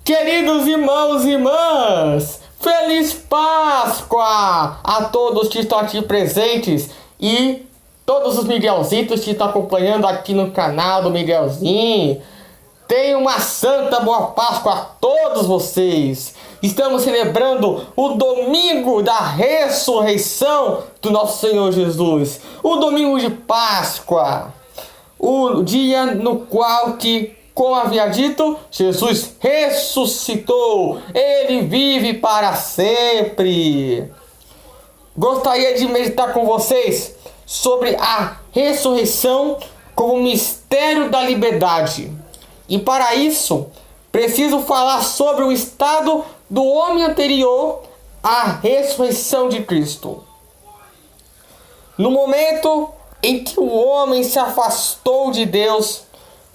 Queridos irmãos e irmãs, Feliz Páscoa a todos que estão aqui presentes e todos os Miguelzitos que estão acompanhando aqui no canal do Miguelzinho. Tenham uma santa boa Páscoa a todos vocês. Estamos celebrando o domingo da ressurreição do nosso Senhor Jesus, o domingo de Páscoa, o dia no qual que, como havia dito, Jesus ressuscitou. Ele vive para sempre. Gostaria de meditar com vocês sobre a ressurreição como mistério da liberdade. E para isso, preciso falar sobre o estado do homem anterior à ressurreição de Cristo. No momento em que o homem se afastou de Deus,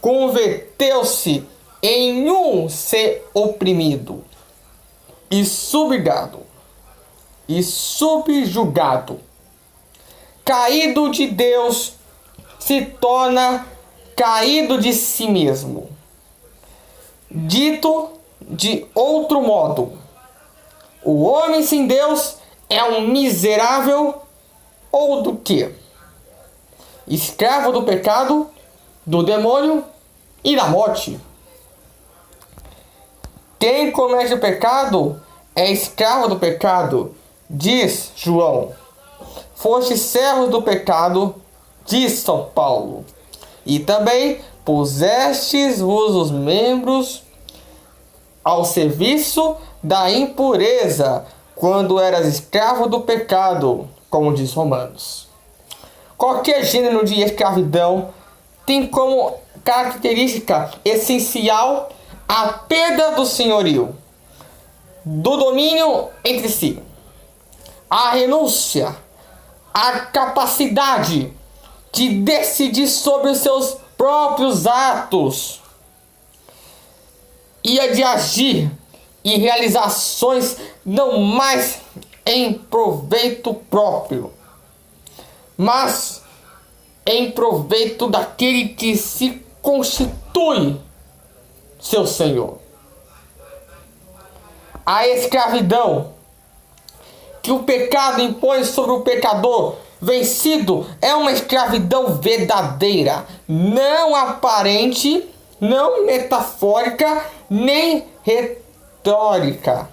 converteu-se em um ser oprimido e subjugado e subjugado. Caído de Deus, se torna caído de si mesmo. Dito de outro modo, o homem sem Deus é um miserável ou do quê? Escravo do pecado, do demônio e da morte. Quem comete o pecado é escravo do pecado, diz João. Foste servos do pecado, diz São Paulo. E também pusestes-vos os membros ao serviço da impureza, quando eras escravo do pecado, como diz Romanos. Qualquer gênero de escravidão tem como característica essencial a perda do senhorio, do domínio entre si, a renúncia, a capacidade de decidir sobre os seus próprios atos e a de agir e realizar ações não mais em proveito próprio, mas em proveito daquele que se constitui seu Senhor. A escravidão que o pecado impõe sobre o pecador vencido é uma escravidão verdadeira, não aparente, não metafórica, nem retórica.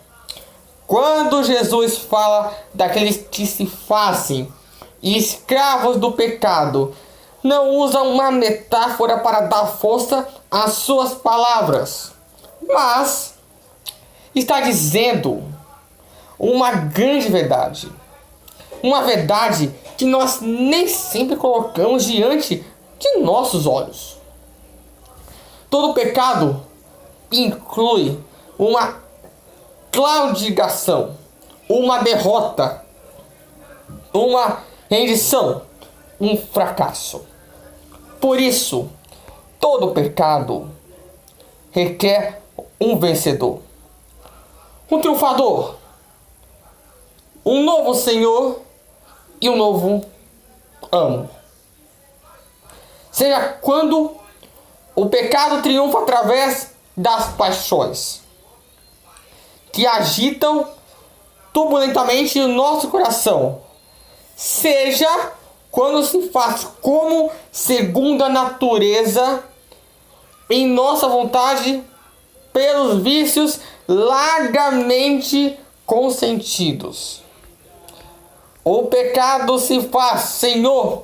Quando Jesus fala daqueles que se fazem escravos do pecado, não usa uma metáfora para dar força às suas palavras, mas está dizendo uma grande verdade. Uma verdade que nós nem sempre colocamos diante de nossos olhos. Todo pecado inclui uma claudicação, uma derrota, uma rendição, um fracasso. Por isso, todo pecado requer um vencedor, um triunfador, um novo Senhor e um novo amo. Seja quando o pecado triunfa através das paixões que agitam turbulentamente o nosso coração, seja quando se faz como segunda natureza em nossa vontade pelos vícios largamente consentidos. O pecado se faz Senhor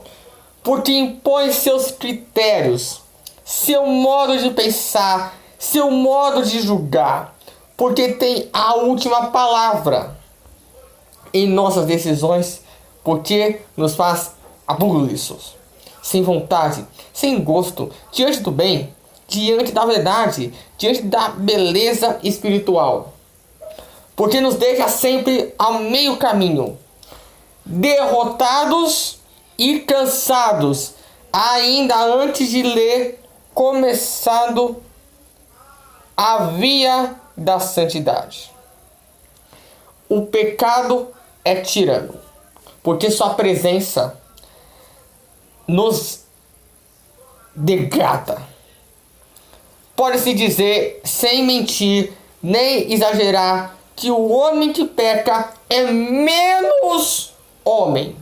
porque impõe seus critérios, seu modo de pensar, seu modo de julgar, porque tem a última palavra em nossas decisões, porque nos faz aboliços, sem vontade, sem gosto, diante do bem, diante da verdade, diante da beleza espiritual, porque nos deixa sempre ao meio caminho, derrotados e cansados, ainda antes de ler começado a via da santidade. O pecado é tirano, porque sua presença nos degrada. Pode-se dizer, sem mentir, nem exagerar que o homem que peca é menos homem,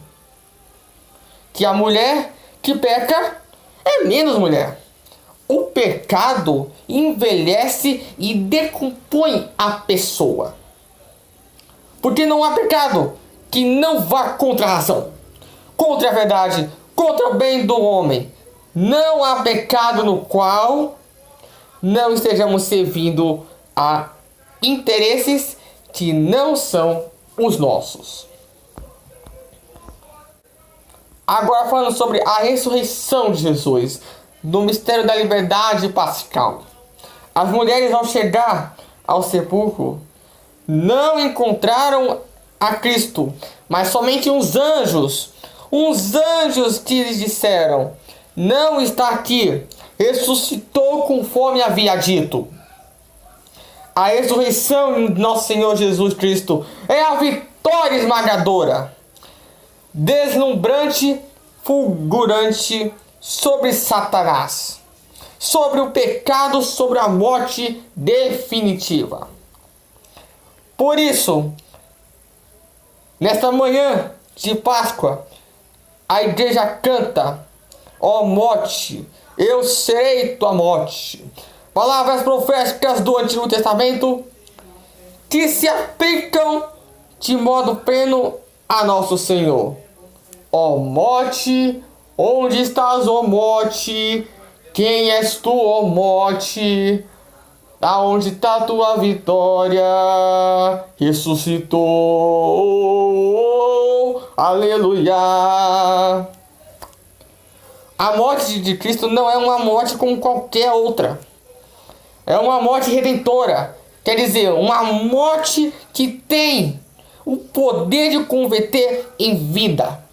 que a mulher que peca é menos mulher. O pecado envelhece e decompõe a pessoa, porque não há pecado que não vá contra a razão, contra a verdade, contra o bem do homem. Não há pecado no qual não estejamos servindo a interesses que não são os nossos. Agora falando sobre a ressurreição de Jesus, do mistério da liberdade pascal. As mulheres, ao chegar ao sepulcro, não encontraram a Cristo, mas somente uns anjos que lhes disseram: não está aqui, ressuscitou conforme havia dito. A ressurreição de nosso Senhor Jesus Cristo é a vitória esmagadora, deslumbrante, fulgurante sobre Satanás, sobre o pecado, sobre a morte definitiva. Por isso, nesta manhã de Páscoa, a igreja canta: ó morte, eu serei tua morte. Palavras proféticas do Antigo Testamento que se aplicam de modo pleno a nosso Senhor. Ó morte, onde estás, ó morte? Quem és tu, ó morte? Aonde está tua vitória? Ressuscitou, aleluia. A morte de Cristo não é uma morte como qualquer outra. É uma morte redentora. Quer dizer, uma morte que tem o poder de converter em vida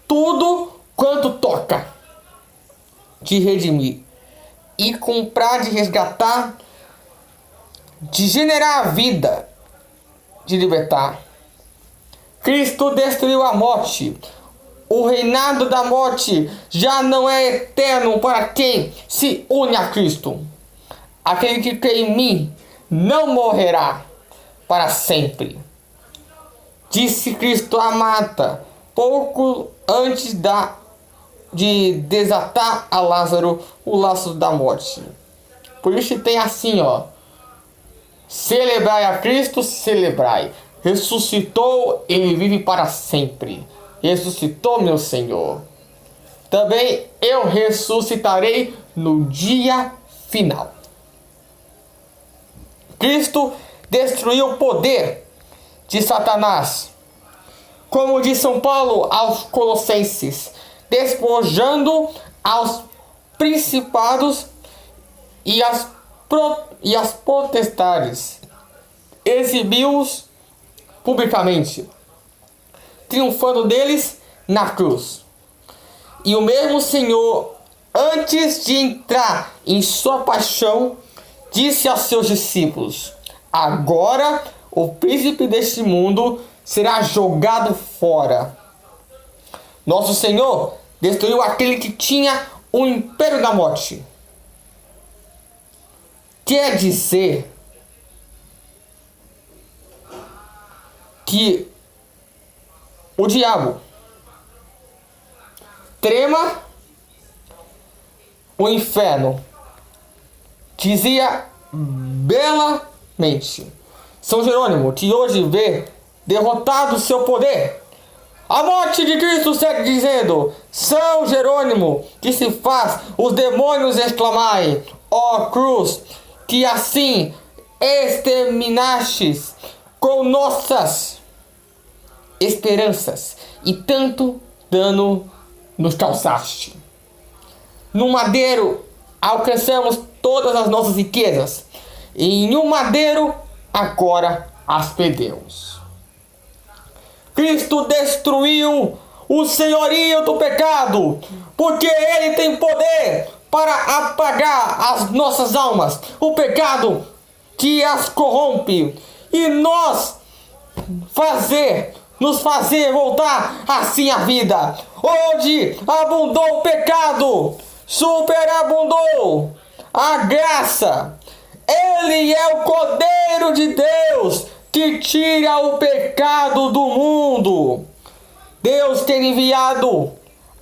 tudo quanto toca, de redimir e comprar, de resgatar, de generar a vida, de libertar. Cristo destruiu a morte. O reinado da morte já não é eterno para quem se une a Cristo. Aquele que crê em mim não morrerá para sempre. Disse Cristo a Marta pouco antes de desatar a Lázaro o laço da morte. Por isso tem assim, ó: celebrai a Cristo, celebrai. Ressuscitou, ele vive para sempre. Ressuscitou, meu Senhor. Também eu ressuscitarei no dia final. Cristo destruiu o poder de Satanás, como diz São Paulo aos Colossenses, despojando aos principados e as potestades, exibiu-os publicamente, triunfando deles na cruz. E o mesmo Senhor, antes de entrar em sua paixão, disse aos seus discípulos: agora o príncipe deste mundo será jogado fora. Nosso Senhor destruiu aquele que tinha o império da morte. Quer dizer que o diabo trema o inferno. Dizia belamente São Jerônimo, que hoje vê derrotado seu poder. A morte de Cristo segue dizendo: São Jerônimo, que se faz os demônios exclamarem: ó cruz, que assim exterminastes com nossas esperanças e tanto dano nos causaste. No madeiro alcançamos todas as nossas riquezas, e em um madeiro agora as perdemos. Cristo destruiu o senhorio do pecado, porque ele tem poder para apagar as nossas almas, o pecado que as corrompe, e nos fazer voltar assim à vida. Onde abundou o pecado, superabundou a graça. Ele é o Cordeiro de Deus que tira o pecado do mundo. Deus tem enviado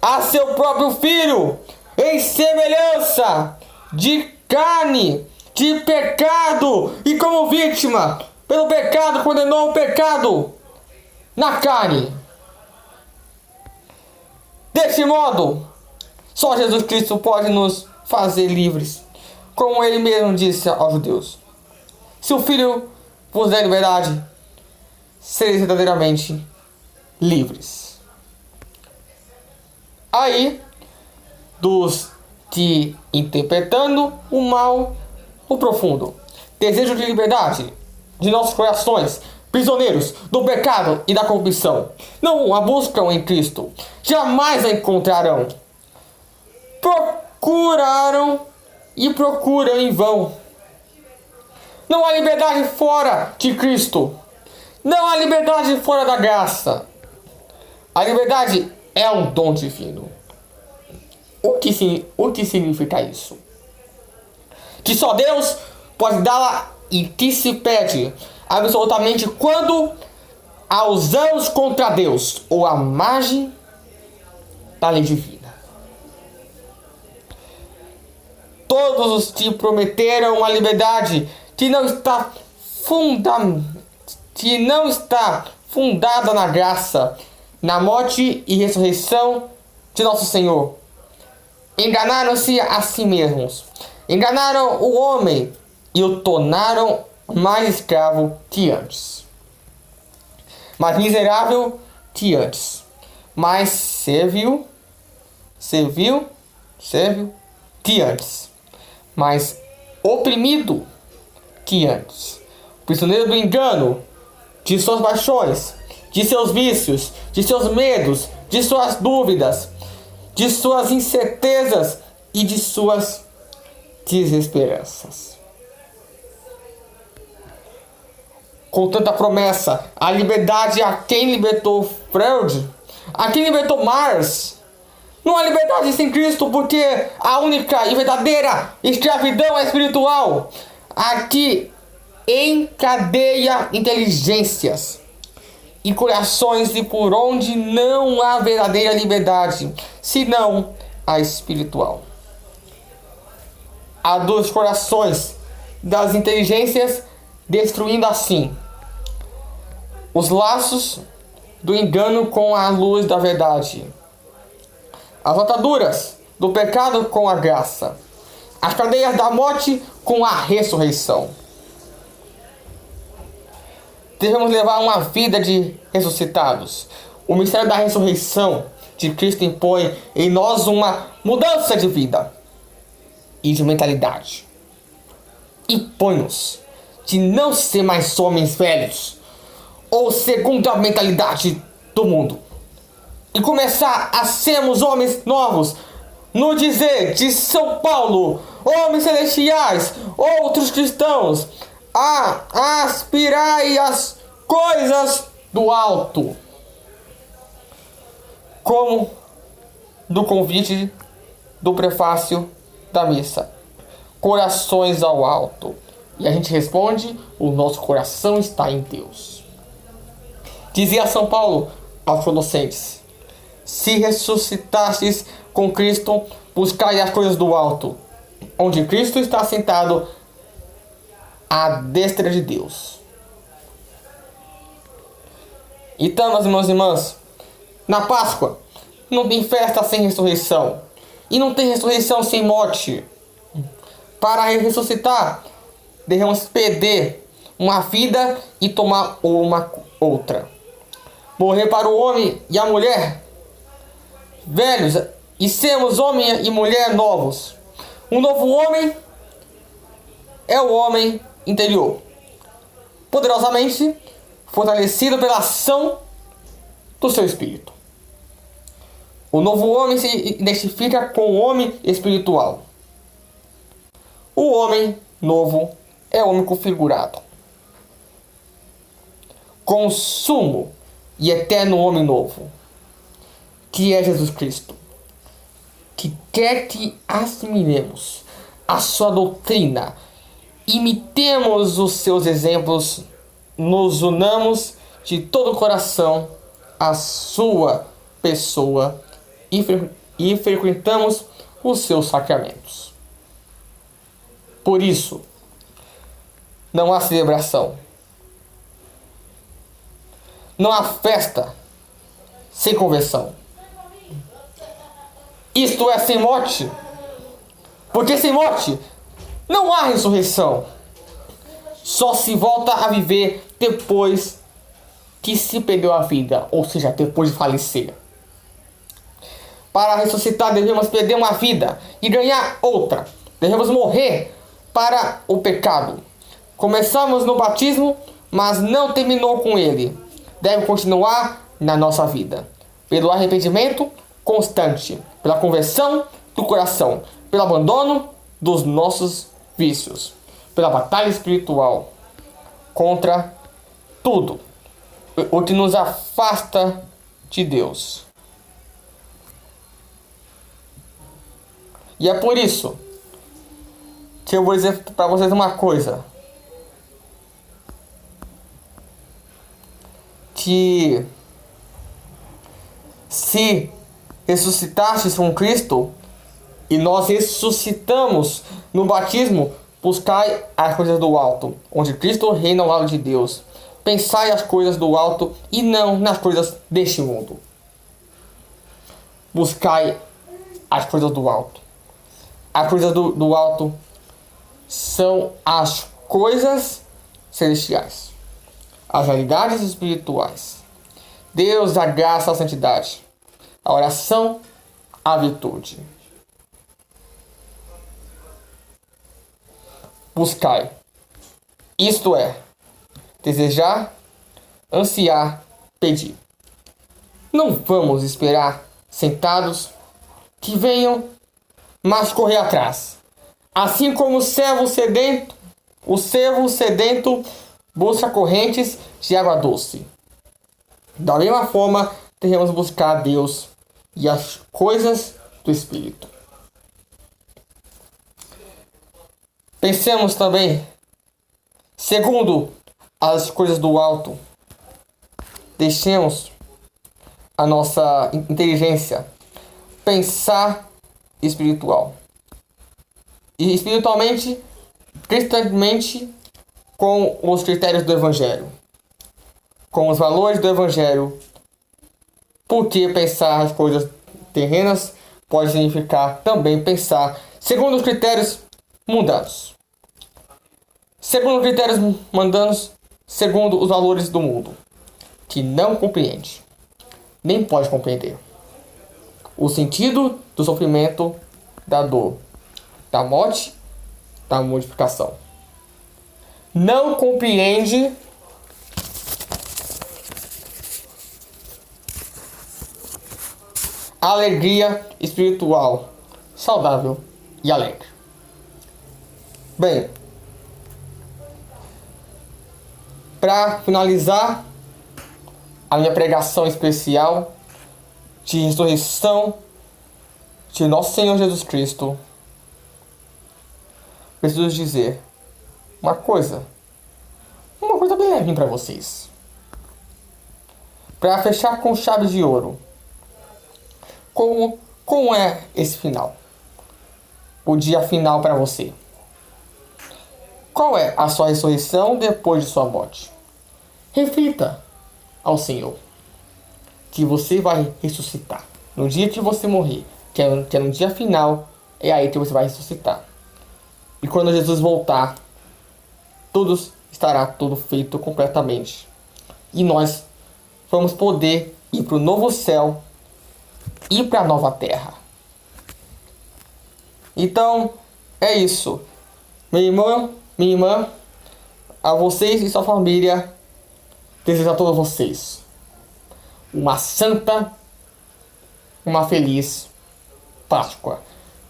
a seu próprio Filho em semelhança de carne, de pecado, e como vítima pelo pecado, condenou o pecado na carne. Desse modo, só Jesus Cristo pode nos fazer livres, como ele mesmo disse aos judeus: se o Filho vos der liberdade, sereis verdadeiramente livres. Aí, dos que, interpretando o mal, o profundo desejo de liberdade de nossos corações, prisioneiros do pecado e da corrupção, não a buscam em Cristo, jamais a encontrarão. Procuraram e procuram em vão. Não há liberdade fora de Cristo. Não há liberdade fora da graça. A liberdade é um dom divino. O que significa isso? Que só Deus pode dá-la e que se pede absolutamente quando há os anos contra Deus ou a margem da lei divina. Todos os que prometeram a liberdade que não está fundada na graça, na morte e ressurreição de nosso Senhor, enganaram-se a si mesmos, enganaram o homem e o tornaram mais escravo que antes, mais miserável que antes, mais servil que antes, mais oprimido que antes, prisioneiro do engano, de suas paixões, de seus vícios, de seus medos, de suas dúvidas, de suas incertezas e de suas desesperanças. Com tanta promessa, a liberdade a quem libertou Freud, a quem libertou Marx. Não há liberdade sem Cristo, porque a única e verdadeira escravidão é espiritual, a que encadeia inteligências e corações, e por onde não há verdadeira liberdade, senão a espiritual. A dos corações, das inteligências, destruindo assim os laços do engano com a luz da verdade, as ataduras do pecado com a graça, as cadeias da morte com a ressurreição. Devemos levar uma vida de ressuscitados. O mistério da ressurreição de Cristo impõe em nós uma mudança de vida e de mentalidade. Impõe-nos de não ser mais homens velhos ou segundo a mentalidade do mundo, e começar a sermos homens novos, no dizer de São Paulo, homens celestiais, outros cristãos, a aspirai as coisas do alto, como do convite do prefácio da missa, corações ao alto. E a gente responde: o nosso coração está em Deus. Dizia São Paulo aos Colossenses: se ressuscitastes com Cristo, buscai as coisas do alto, onde Cristo está sentado à destra de Deus. Então, meus irmãos e irmãs, na Páscoa não tem festa sem ressurreição, e não tem ressurreição sem morte. Para ressuscitar, devemos perder uma vida e tomar uma outra. Morrer para o homem e a mulher velhos e sermos homem e mulher novos. Um novo homem é o homem interior, poderosamente fortalecido pela ação do seu espírito. O novo homem se identifica com o homem espiritual. O homem novo é o homem configurado com o sumo e eterno homem novo, que é Jesus Cristo, que quer que assimilemos a sua doutrina Imitemos os seus exemplos, nos unamos de todo o coração à sua pessoa e frequentamos os seus sacramentos. Por isso, não há celebração, não há festa sem conversão. Isto é, sem morte, porque sem morte não há ressurreição. Só se volta a viver depois que se perdeu a vida, ou seja, depois de falecer. Para ressuscitar devemos perder uma vida e ganhar outra. Devemos morrer para o pecado. Começamos no batismo, mas não terminou com ele. Deve continuar na nossa vida. Pelo arrependimento constante, pela conversão do coração, pelo abandono dos nossos vícios, pela batalha espiritual contra tudo o que nos afasta de Deus. E é por isso que eu vou dizer para vocês uma coisa. Que se ressuscitastes com Cristo e nós ressuscitamos no batismo, buscai as coisas do alto, onde Cristo reina ao lado de Deus. Pensai as coisas do alto e não nas coisas deste mundo. Buscai as coisas do alto. As coisas do alto são as coisas celestiais, as realidades espirituais. Deus, a graça, a santidade, a oração, a virtude. Buscai. Isto é, desejar, ansiar, pedir. Não vamos esperar sentados que venham, mas correr atrás. Assim como o servo sedento busca correntes de água doce. Da mesma forma, devemos buscar a Deus e as coisas do Espírito. Pensemos também, segundo as coisas do alto, deixemos a nossa inteligência pensar espiritual. E espiritualmente, cristãmente, com os critérios do Evangelho, com os valores do Evangelho. Porque pensar as coisas terrenas pode significar também pensar segundo os critérios mundanos. Segundo os critérios mundanos, segundo os valores do mundo, que não compreende, nem pode compreender o sentido do sofrimento, da dor, da morte, da modificação. Não compreende a alegria espiritual, saudável e alegre. Bem, para finalizar a minha pregação especial de ressurreição de nosso Senhor Jesus Cristo, preciso dizer uma coisa bem levinha para vocês. Para fechar com chave de ouro, como é esse final? O dia final para você? Qual é a sua ressurreição depois de sua morte? Reflita ao Senhor que você vai ressuscitar no dia que você morrer, que é no dia final, é aí que você vai ressuscitar. E quando Jesus voltar, estará tudo feito completamente. E nós vamos poder ir para o novo céu e para a nova terra. Então, é isso. Meu irmão, minha irmã, a vocês e sua família, desejo a todos vocês uma santa, uma feliz Páscoa.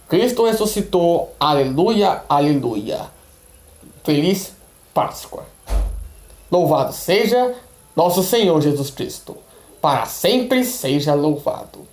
Cristo ressuscitou, aleluia, aleluia. Feliz Páscoa. Louvado seja nosso Senhor Jesus Cristo. Para sempre seja louvado.